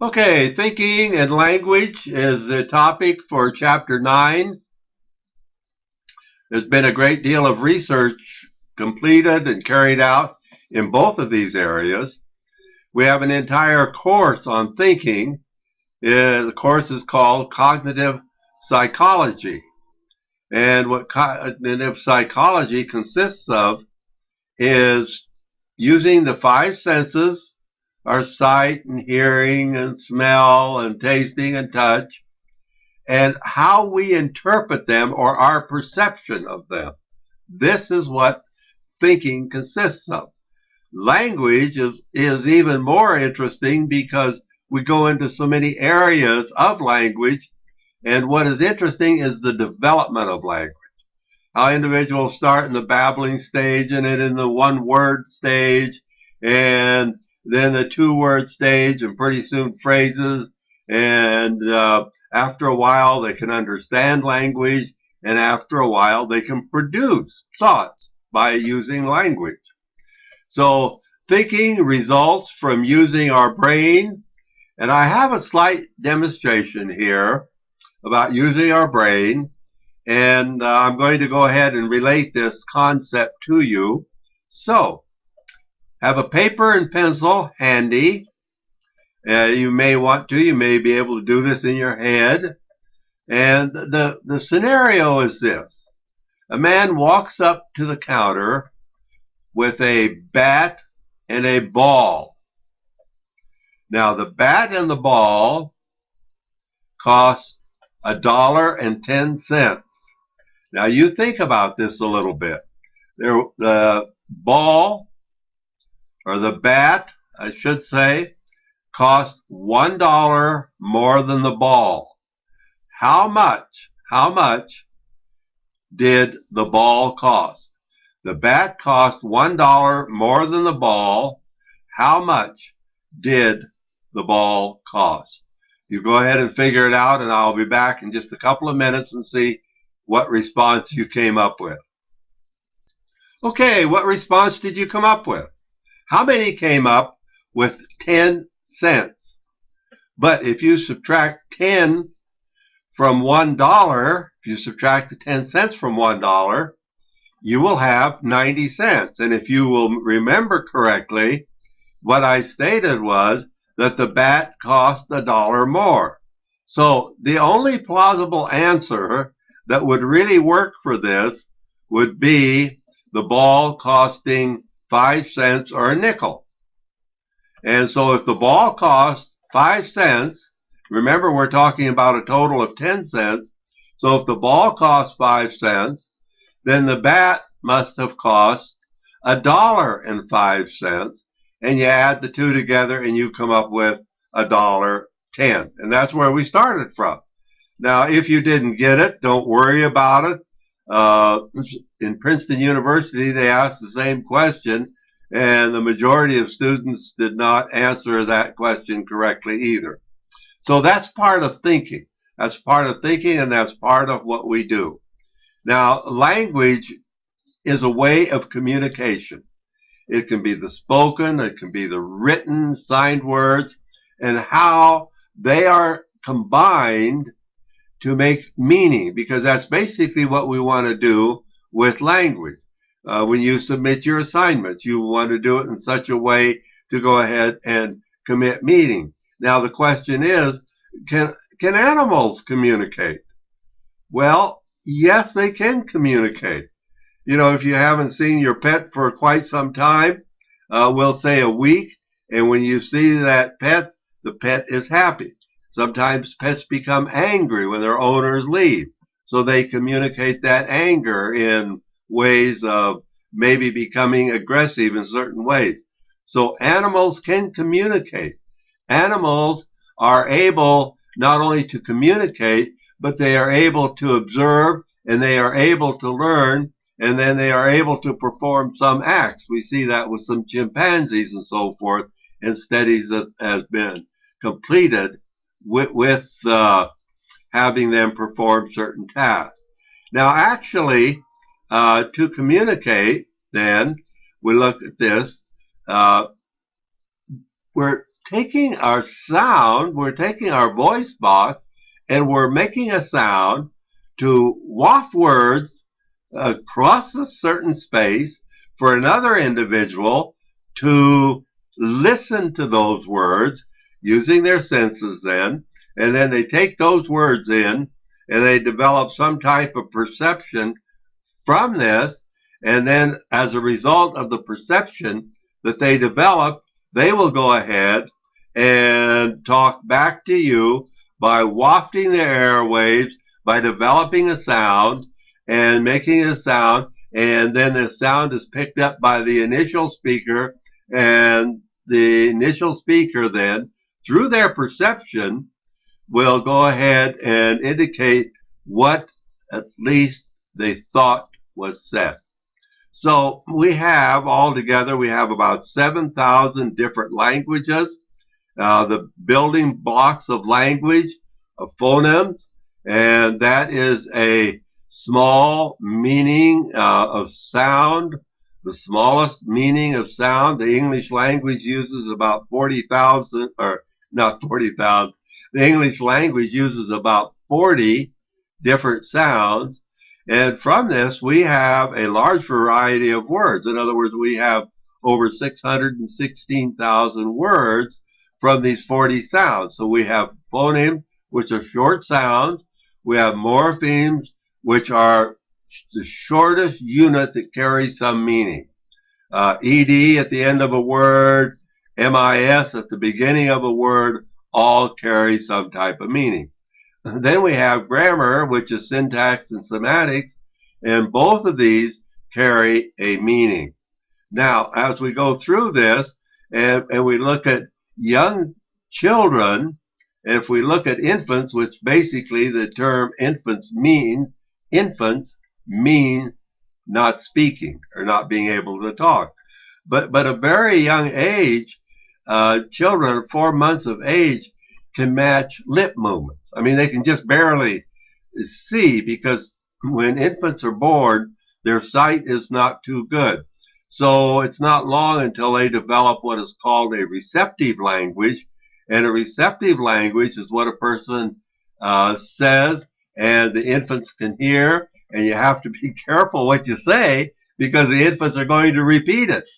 Okay, thinking and language is the topic for Chapter 9. There's been a great deal of research completed and carried out in both of these areas. We have an entire course on thinking. The course is called Cognitive Psychology. And what cognitive psychology consists of is using the five senses, our sight and hearing and smell and tasting and touch, and how we interpret them or our perception of them. This is what thinking consists of. Language is even more interesting because we go into so many areas of language, and what is interesting is the development of language. How individuals start in the babbling stage and then in the one-word stage and then the two-word stage and pretty soon phrases. And after a while, they can understand language. And after a while, they can produce thoughts by using language. So thinking results from using our brain. And I have a slight demonstration here about using our brain. And I'm going to go ahead and relate this concept to you. So, have a paper and pencil handy. You may be able to do this in your head. And the scenario is this. A man walks up to the counter with a bat and a ball. Now, the bat and the ball cost $1.10. Now you think about this a little bit. The ball, or the bat, I should say, cost $1 more than the ball. How much did the ball cost? The bat cost $1 more than the ball. How much did the ball cost? You go ahead and figure it out, and I'll be back in just a couple of minutes and see what response you came up with. Okay, what response did you come up with? How many came up with 10 cents? But if you subtract 10 from $1, if you subtract the 10 cents from $1, you will have 90 cents. And if you will remember correctly, what I stated was that the bat cost $1 more. So the only plausible answer that would really work for this would be the ball costing 5 cents or a nickel. And so if the ball cost 5 cents, remember we're talking about a total of 10 cents, so if the ball costs 5 cents, then the bat must have cost $1.05, and you add the two together and you come up with $1.10. And that's where we started from. Now, if you didn't get it, don't worry about it. In Princeton University, they asked the same question, and the majority of students did not answer that question correctly either. So that's part of thinking. That's part of thinking, and that's part of what we do. Now, language is a way of communication. It can be the spoken, it can be the written, signed words, and how they are combined to make meaning, because that's basically what we want to do with language. When you submit your assignments, you want to do it in such a way to go ahead and commit meaning. Now the question is, can animals communicate? Well, yes, they can communicate. You know, if you haven't seen your pet for quite some time, we'll say a week, and when you see that pet, the pet is happy. Sometimes pets become angry when their owners leave, so they communicate that anger in ways of maybe becoming aggressive in certain ways. So animals can communicate. Animals are able not only to communicate, but they are able to observe, and they are able to learn, and then they are able to perform some acts. We see that with some chimpanzees and so forth, and studies that has been completed with having them perform certain tasks. Now, actually, to communicate, then, we look at this. We're taking our sound, we're taking our voice box, and we're making a sound to waft words across a certain space for another individual to listen to those words using their senses then, and then they take those words in and they develop some type of perception from this, and then as a result of the perception that they develop, they will go ahead and talk back to you by wafting the airwaves, by developing a sound and making a sound, and then the sound is picked up by the initial speaker, and the initial speaker then, through their perception, will go ahead and indicate what at least they thought was said. So we have altogether, we have about 7,000 different languages, the building blocks of language, of phonemes, and that is a small meaning of sound, the smallest meaning of sound. The English language uses about 40,000, or not 40,000, the English language uses about 40 different sounds. And from this, we have a large variety of words. In other words, we have over 616,000 words from these 40 sounds. So we have phonemes, which are short sounds. We have morphemes, which are the shortest unit that carries some meaning. ED at the end of a word, MIS at the beginning of a word, all carry some type of meaning. Then we have grammar, which is syntax and semantics, and both of these carry a meaning. Now, as we go through this and we look at young children, if we look at infants, which basically the term infants mean not speaking or not being able to talk. But a very young age, children 4 months of age can match lip movements. I mean, they can just barely see, because when infants are born, their sight is not too good. So it's not long until they develop what is called a receptive language. And a receptive language is what a person says, and the infants can hear, and you have to be careful what you say, because the infants are going to repeat it.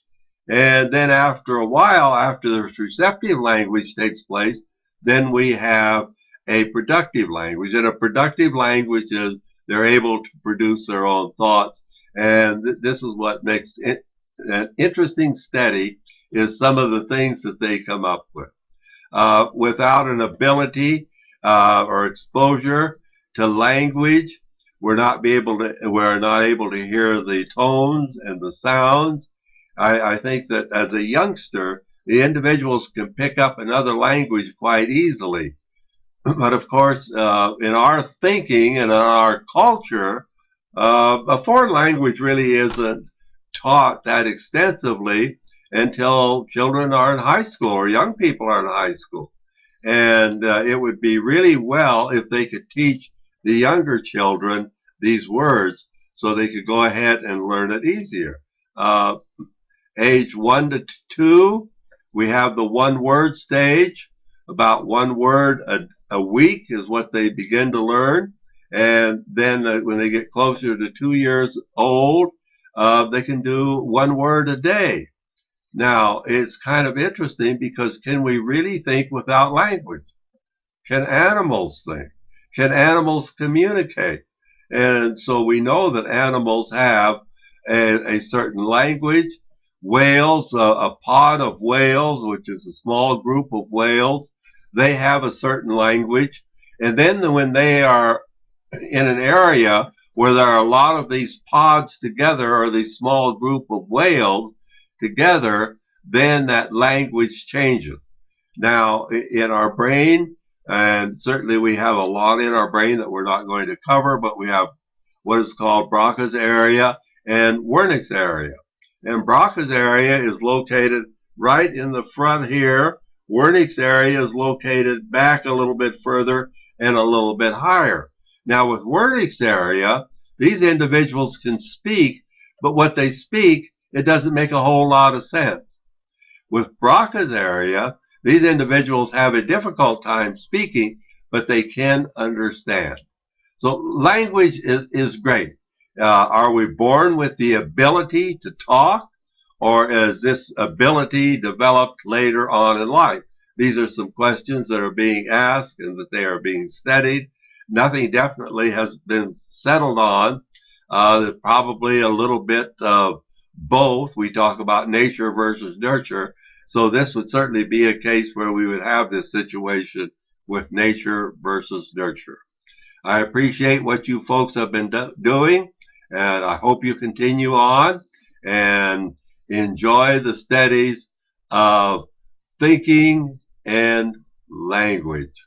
And then after a while, after the receptive language takes place, then we have a productive language. And a productive language is they're able to produce their own thoughts. And this is what makes it an interesting study, is some of the things that they come up with. Without an ability or exposure to language, we're not able to hear the tones and the sounds. I think that as a youngster, the individuals can pick up another language quite easily. But of course, in our thinking and in our culture, a foreign language really isn't taught that extensively until children are in high school or young people are in high school. And it would be really well if they could teach the younger children these words so they could go ahead and learn it easier. Age 1 to 2, we have the one word stage. About one word a week is what they begin to learn. And then when they get closer to 2 years old, they can do one word a day. Now, it's kind of interesting, because can we really think without language? Can animals think? Can animals communicate? And so we know that animals have a certain language. Whales, a pod of whales, which is a small group of whales, they have a certain language. And then when they are in an area where there are a lot of these pods together, or these small group of whales together, then that language changes. Now, in our brain, and certainly we have a lot in our brain that we're not going to cover, but we have what is called Broca's area and Wernicke's area. And Broca's area is located right in the front here. Wernicke's area is located back a little bit further and a little bit higher. Now, with Wernicke's area, these individuals can speak, but what they speak, it doesn't make a whole lot of sense. With Broca's area, These individuals have a difficult time speaking, but they can understand. So language is great. Are we born with the ability to talk, or is this ability developed later on in life? These are some questions that are being asked and that they are being studied. Nothing definitely has been settled on. There's probably a little bit of both. We talk about nature versus nurture. So this would certainly be a case where we would have this situation with nature versus nurture. I appreciate what you folks have been doing, and I hope you continue on and enjoy the studies of thinking and language.